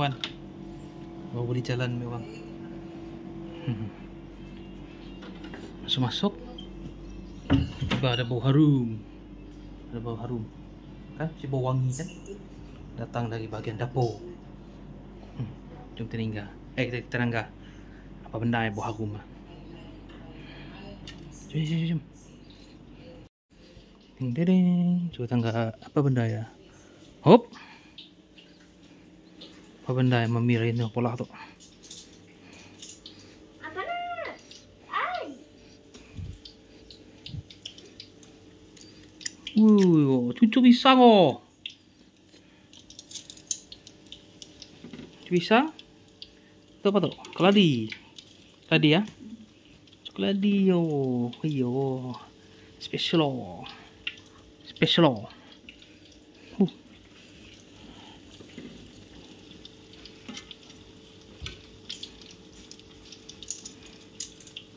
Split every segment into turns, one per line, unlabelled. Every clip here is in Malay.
kawan. Baru di jalan memang. Masuk. Tiba ada bau harum. Ada bau harum. Kan? Si bau wangi kan? Datang dari bahagian dapur. Jom kita terangga. Apa benda yang bau harum? Jom. Ding. Coba tangga apa benda ya? Hop. Apa benda yang memirai itu pola tu? Cucu pisang oh. Cucu pisang? Itu apa tu? Keladi. Keladi ya? Keladi yo. Iyo. Special oh.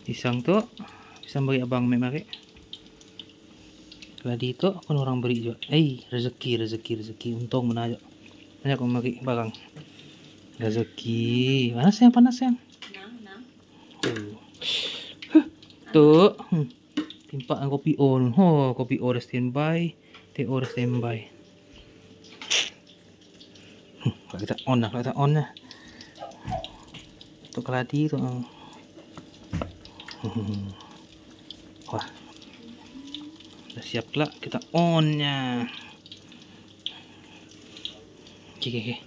Pisang tu, pisang bagi abang mari. Keladi tu pun orang beri juga. Rezeki. Untung mana aja. Banyak orang bagi barang. Rezeki. Panas sayang. Tu. Timpaan kopi O. Kopi O dah standby. Teh O dah standby. Kalau kita on lah. Tu keladi tu. Wah. Dah siap pula kita on-nya. Okey.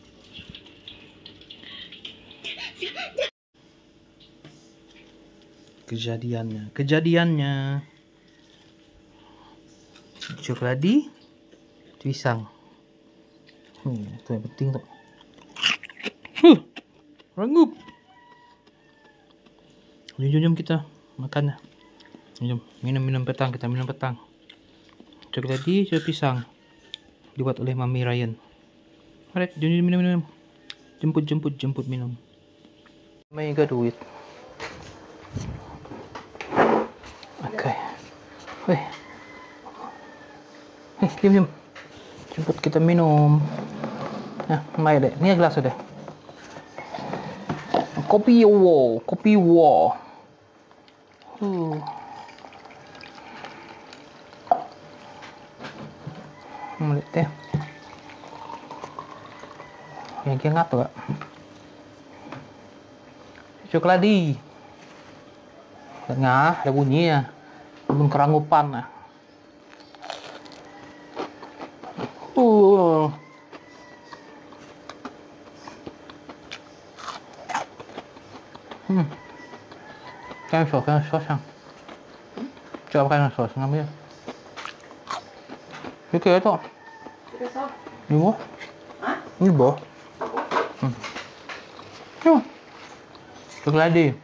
Kejadiannya. Keladi, pisang. Tu yang penting tu. Rangup. Jom kita makan. Jom minum petang, kita minum petang. Keladi, pisang. Dibuat oleh Mami Ryan. Alright, jom minum. Jemput minum. Mai ga duit. Okay. Weh. Diam. Jemput kita minum. Nah, mai deh. Ni gelas sudah. Kopi wo. Melihat teh. Yang kiangat tu, Kak. Keladi. Tengah ada bunyi ya. Belum kerangupan lah. Kan sos yang. Coba kan sos ngambil. Okey tu. Ni boh. Ni boh. Keladi.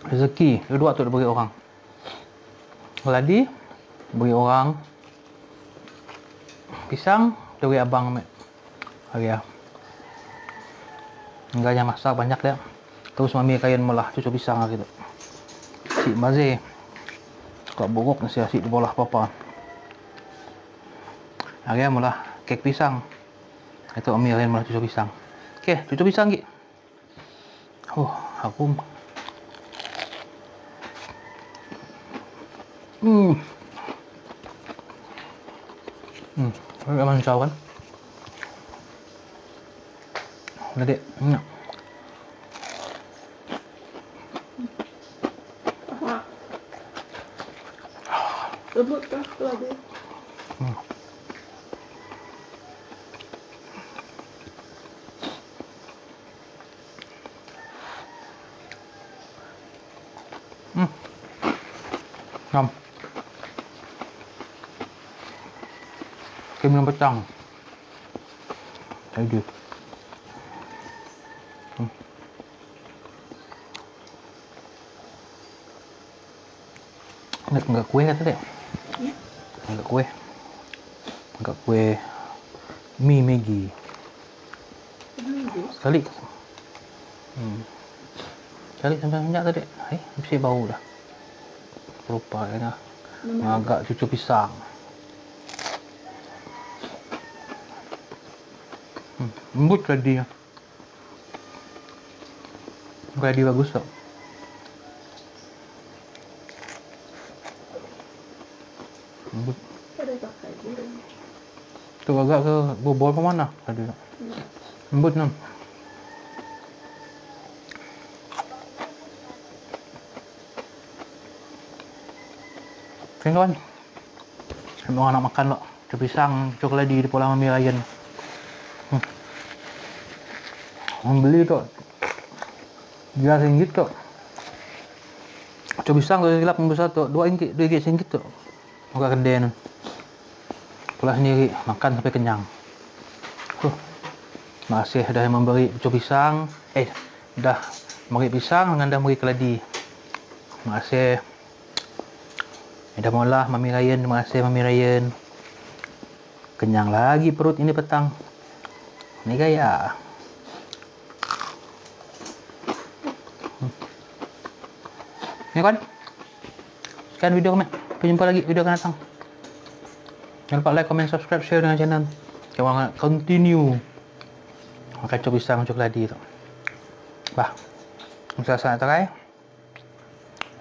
Rezeki. Dua tu dia bagi orang. Keladi bagi orang. Pisang dari abang ambil. Ya. Enggaknya masak banyak dia. Terus Mami kain malah cucu pisang gitu. Si Maze. Kok buruk nasi asyik dibolah apa-apa. Hari malah kek pisang. Itu Mami kain malah cucu pisang. Okey, cucu pisang lagi. Harum. Agak mancau kan? Udah dek.
Lembut kan keladi?
Ngam. Kita minum petang. Tadi dia. Enggak kue kata dek. Enggak kue. Mie Maggi. Sekali. Sekali sampai minyak tadi. Mesti bau dah. Lupa kena. Agak cucu pisang. Lembut keladinya. Keladi bagus kok. Lembut.
Ada pakai dulu.
Tuh agak ke bobol ke mana tadi. Lembut nam. Oke kawan. Semua anak makan loh. Pisang, coklat di Pulau Mami Ryan. Beli tuh. RM3 tuh. Coba pisang tuh gelap besar tuh. RM2 tuh. Buka kedai nih. Pulang sendiri makan sampai kenyang. Masih dah memberi coba pisang. Dah memberi pisang dengan dah memberi keladi. Masih. Dah mula Mami Ryan, terima kasih Mami Ryan. Kenyang lagi perut ini petang. Ini gaya. Ini kan? Sekian video kami. Sampai jumpa lagi video akan datang. Jangan lupa like, comment, subscribe, share dengan channel. Jangan continue. Makan coba pisang coklat di itu. Bah. Selesai terai.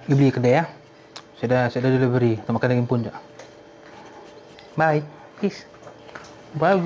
Beli kedai ya. Saya dah delivery. Kita makan daging pun je. Bye. Peace. Bye.